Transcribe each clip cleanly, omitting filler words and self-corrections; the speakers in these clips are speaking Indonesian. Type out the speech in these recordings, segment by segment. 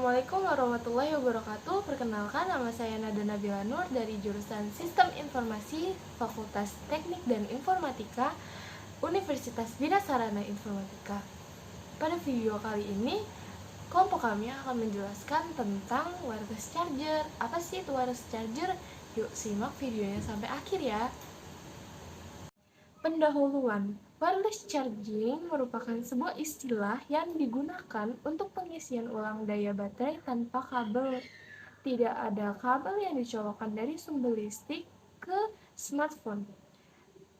Assalamualaikum warahmatullahi wabarakatuh. Perkenalkan, nama saya Nada Nabila Nur dari jurusan Sistem Informasi Fakultas Teknik dan Informatika Universitas Bina Sarana Informatika. Pada video kali ini, kelompok kami akan menjelaskan tentang wireless charger. Apa sih itu wireless charger? Yuk simak videonya sampai akhir ya. Pendahuluan. Wireless charging merupakan sebuah istilah yang digunakan untuk pengisian ulang daya baterai tanpa kabel. Tidak ada kabel yang dicolokkan dari sumber listrik ke smartphone.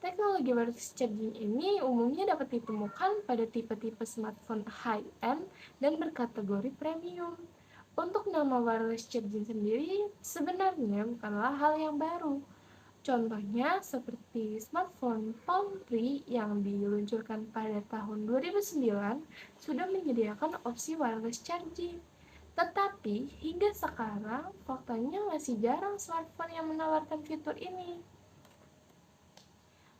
Teknologi wireless charging ini umumnya dapat ditemukan pada tipe-tipe smartphone high-end dan berkategori premium. Untuk nama wireless charging sendiri sebenarnya bukanlah hal yang baru. Contohnya seperti smartphone Palm Pre yang diluncurkan pada tahun 2009 sudah menyediakan opsi wireless charging. Tetapi hingga sekarang faktanya masih jarang smartphone yang menawarkan fitur ini.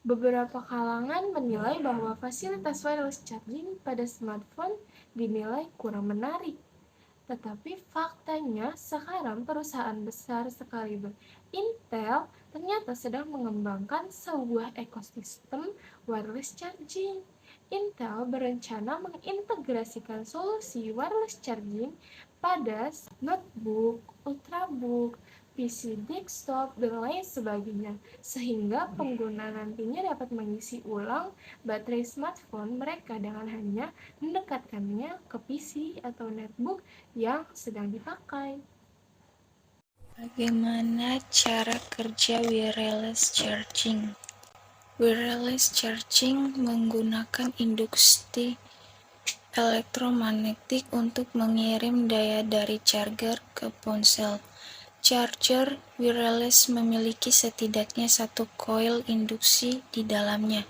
Beberapa kalangan menilai bahwa fasilitas wireless charging pada smartphone dinilai kurang menarik. Tetapi faktanya sekarang perusahaan besar sekaliber Intel ternyata sedang mengembangkan sebuah ekosistem wireless charging. Intel berencana mengintegrasikan solusi wireless charging pada notebook, ultrabook, PC desktop, dan lain sebagainya, sehingga pengguna nantinya dapat mengisi ulang baterai smartphone mereka dengan hanya mendekatkannya ke PC atau netbook yang sedang dipakai. Bagaimana cara kerja wireless charging? Wireless charging menggunakan induksi elektromagnetik untuk mengirim daya dari charger ke ponsel. Charger wireless memiliki setidaknya satu koil induksi di dalamnya,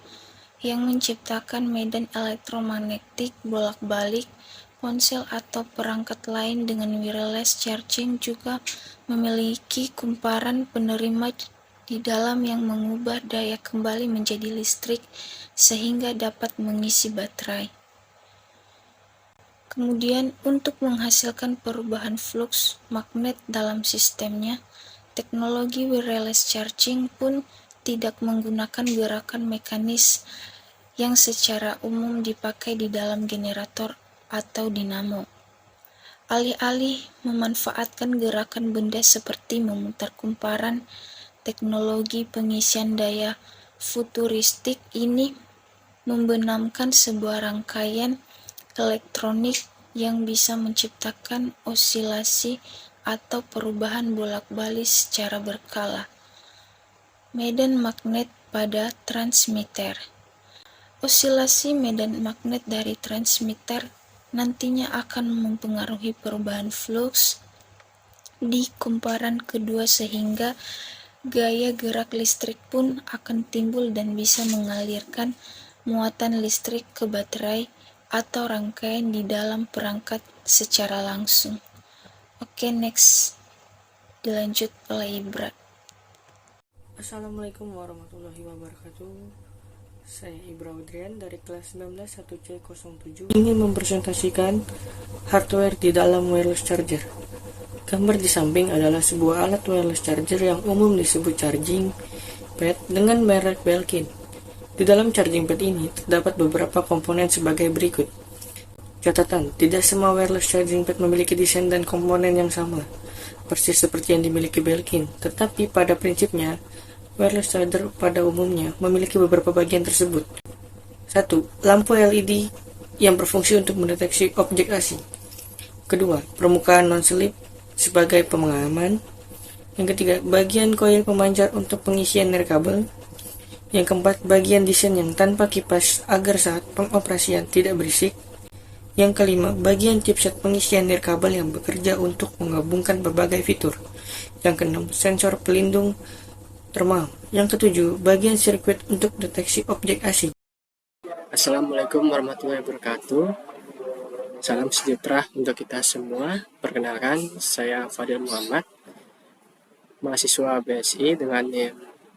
yang menciptakan medan elektromagnetik bolak-balik. Ponsel atau perangkat lain dengan wireless charging juga memiliki kumparan penerima di dalam yang mengubah daya kembali menjadi listrik sehingga dapat mengisi baterai. Kemudian, untuk menghasilkan perubahan flux magnet dalam sistemnya, teknologi wireless charging pun tidak menggunakan gerakan mekanis yang secara umum dipakai di dalam generator atau dinamo. Alih-alih memanfaatkan gerakan benda seperti memutar kumparan, teknologi pengisian daya futuristik ini membenamkan sebuah rangkaian elektronik yang bisa menciptakan osilasi atau perubahan bolak-balik secara berkala. Medan magnet pada transmitter. Osilasi medan magnet dari transmitter nantinya akan mempengaruhi perubahan flux di kumparan kedua sehingga gaya gerak listrik pun akan timbul dan bisa mengalirkan muatan listrik ke baterai atau rangkaian di dalam perangkat secara langsung. Oke, next. Dilanjut oleh Ibra. Assalamualaikum warahmatullahi wabarakatuh. Saya Ibra Udrian dari kelas 191C07 ingin mempresentasikan hardware di dalam wireless charger. Gambar di samping adalah sebuah alat wireless charger yang umum disebut charging pad dengan merek Belkin. Di dalam charging pad ini terdapat beberapa komponen sebagai berikut. Catatan, tidak semua wireless charging pad memiliki desain dan komponen yang sama, persis seperti yang dimiliki Belkin, tetapi pada prinsipnya wireless charger pada umumnya memiliki beberapa bagian tersebut. 1. Lampu LED yang berfungsi untuk mendeteksi objek asing. Kedua, permukaan non-slip sebagai pengaman. Yang ketiga, bagian koil pemancar untuk pengisian nirkabel. Yang keempat, bagian desain yang tanpa kipas agar saat pengoperasian tidak berisik. Yang kelima, bagian chipset pengisian nirkabel yang bekerja untuk menggabungkan berbagai fitur. Yang keenam, sensor pelindung thermal. Yang ketujuh, bagian sirkuit untuk deteksi objek asing. Assalamualaikum warahmatullahi wabarakatuh. Salam sejahtera untuk kita semua. Perkenalkan, saya Fadil Muhammad, mahasiswa BSI dengan NIM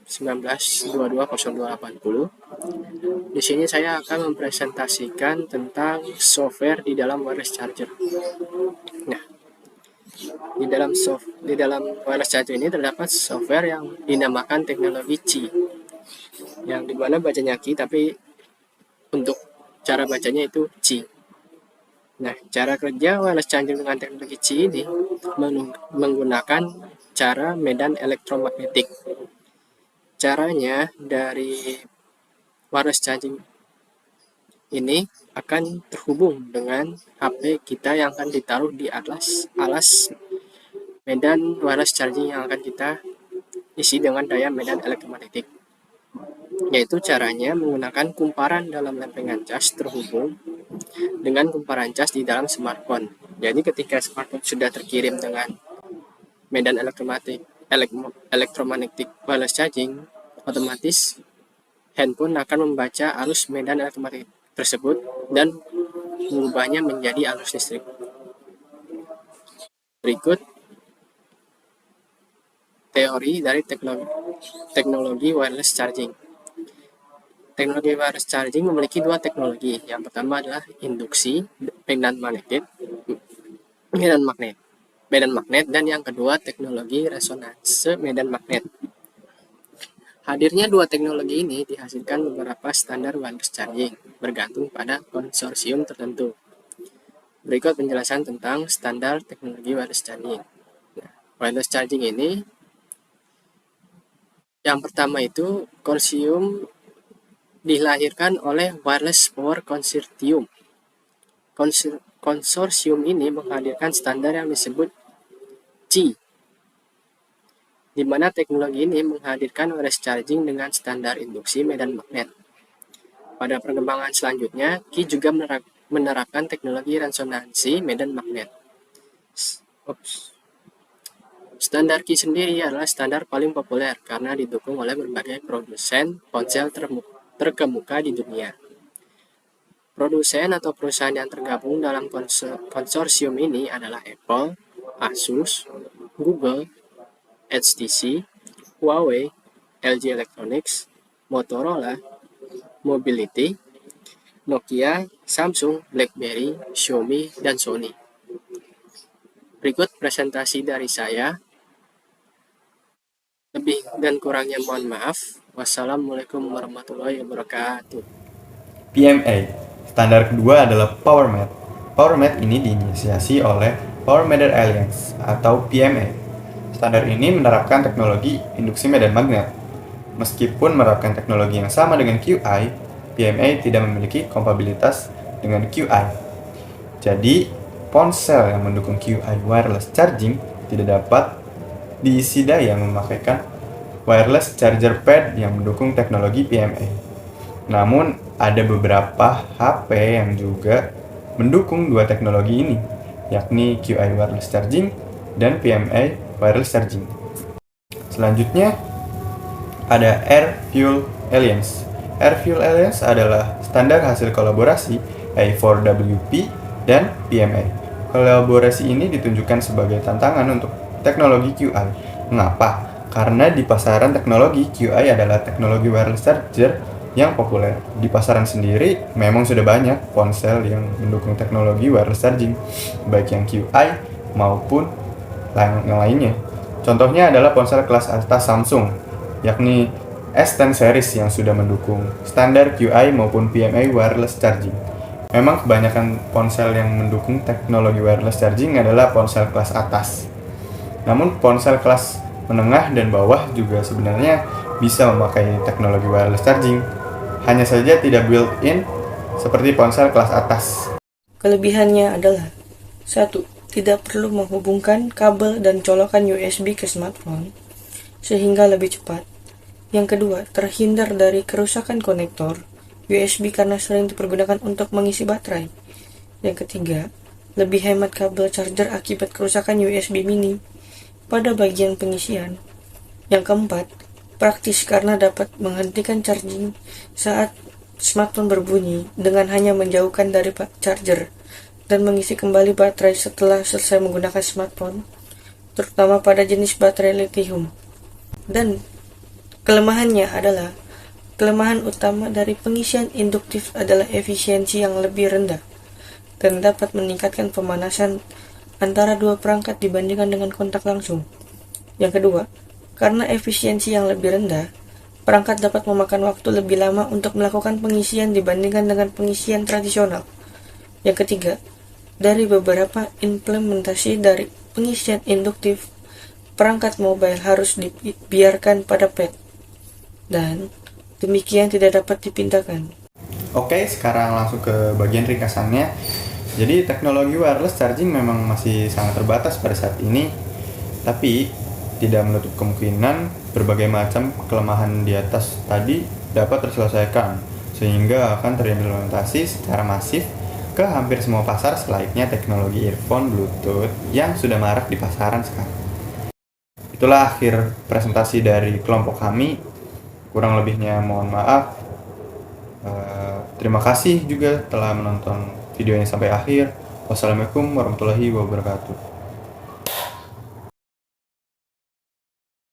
19220280. Di sini saya akan mempresentasikan tentang software di dalam wireless charger. Nah, di dalam wireless charger ini terdapat software yang dinamakan teknologi Qi, yang dimana bacanya Qi, tapi untuk cara bacanya itu Qi. Nah, cara kerja wireless charging dengan teknologi Qi ini menggunakan cara medan elektromagnetik. Caranya dari wireless charging ini akan terhubung dengan HP kita yang akan ditaruh di alas medan wireless charging yang akan kita isi dengan daya medan elektromagnetik. Yaitu caranya menggunakan kumparan dalam lempengan cas terhubung dengan kumparan cas di dalam smartphone. Jadi ketika smartphone sudah terkirim dengan medan elektromagnetik wireless charging, otomatis handphone akan membaca arus medan elektromagnetik tersebut dan mengubahnya menjadi arus listrik. Berikut teori dari teknologi wireless charging. Teknologi wireless charging memiliki dua teknologi. Yang pertama adalah induksi medan magnet, dan yang kedua teknologi resonansi medan magnet. Hadirnya dua teknologi ini dihasilkan beberapa standar wireless charging bergantung pada konsorsium tertentu. Berikut penjelasan tentang standar teknologi wireless charging. Nah, wireless charging ini yang pertama itu konsorsium dilahirkan oleh Wireless Power Consortium. Konsorsium ini menghadirkan standar yang disebut Qi, di mana teknologi ini menghadirkan wireless charging dengan standar induksi medan magnet. Pada perkembangan selanjutnya, Qi juga menerapkan teknologi resonansi medan magnet. Standar Qi sendiri adalah standar paling populer karena didukung oleh berbagai produsen ponsel terkemuka di dunia. Produsen atau perusahaan yang tergabung dalam konsorsium ini adalah Apple, Asus, Google, HTC, Huawei, LG Electronics, Motorola, Mobility, Nokia, Samsung, BlackBerry, Xiaomi, dan Sony. Berikut presentasi dari saya. Lebih dan kurangnya mohon maaf. Wassalamualaikum warahmatullahi wabarakatuh. PMA. Standar kedua adalah PowerMet. PowerMet ini diinisiasi oleh Power Meter Alliance atau PMA. Standar ini menerapkan teknologi induksi medan magnet. Meskipun menerapkan teknologi yang sama dengan QI, PMA tidak memiliki kompatibilitas dengan QI. Jadi, ponsel yang mendukung QI wireless charging tidak dapat diisi daya memakaikan wireless charger pad yang mendukung teknologi PMA. Namun, ada beberapa HP yang juga mendukung dua teknologi ini, yakni QI wireless charging dan PMA wireless charging. Selanjutnya, ada Air Fuel Alliance. Air Fuel Alliance adalah standar hasil kolaborasi A4WP dan PMA. Kolaborasi ini ditunjukkan sebagai tantangan untuk teknologi QI. Mengapa? Karena di pasaran teknologi QI adalah teknologi wireless charger yang populer. Di pasaran sendiri memang sudah banyak ponsel yang mendukung teknologi wireless charging, baik yang QI maupun yang lainnya. Contohnya adalah ponsel kelas atas Samsung, yakni S10 series yang sudah mendukung standar QI maupun PMA wireless charging. Memang kebanyakan ponsel yang mendukung teknologi wireless charging adalah ponsel kelas atas. Namun ponsel kelas menengah dan bawah juga sebenarnya bisa memakai teknologi wireless charging. Hanya saja tidak built-in seperti ponsel kelas atas. Kelebihannya adalah 1. Tidak perlu menghubungkan kabel dan colokan USB ke smartphone sehingga lebih cepat. Yang kedua, terhindar dari kerusakan konektor USB karena sering dipergunakan untuk mengisi baterai. Yang ketiga, lebih hemat kabel charger akibat kerusakan USB mini pada bagian pengisian. Yang keempat, praktis karena dapat menghentikan charging saat smartphone berbunyi dengan hanya menjauhkan dari charger dan mengisi kembali baterai setelah selesai menggunakan smartphone, terutama pada jenis baterai lithium. Dan kelemahannya adalah, kelemahan utama dari pengisian induktif adalah efisiensi yang lebih rendah dan dapat meningkatkan pemanasan antara dua perangkat dibandingkan dengan kontak langsung. Yang kedua, karena efisiensi yang lebih rendah, perangkat dapat memakan waktu lebih lama untuk melakukan pengisian dibandingkan dengan pengisian tradisional. Yang ketiga, dari beberapa implementasi dari pengisian induktif, perangkat mobile harus dibiarkan pada pad, dan demikian tidak dapat dipindahkan. Oke, sekarang langsung ke bagian ringkasannya. Jadi teknologi wireless charging memang masih sangat terbatas pada saat ini, tapi tidak menutup kemungkinan berbagai macam kelemahan di atas tadi dapat terselesaikan, sehingga akan terimplementasi secara masif ke hampir semua pasar selayaknya teknologi earphone Bluetooth yang sudah marak di pasaran sekarang. Itulah akhir presentasi dari kelompok kami. Kurang lebihnya mohon maaf. Terima kasih juga telah menonton videonya sampai akhir. Wassalamualaikum warahmatullahi wabarakatuh.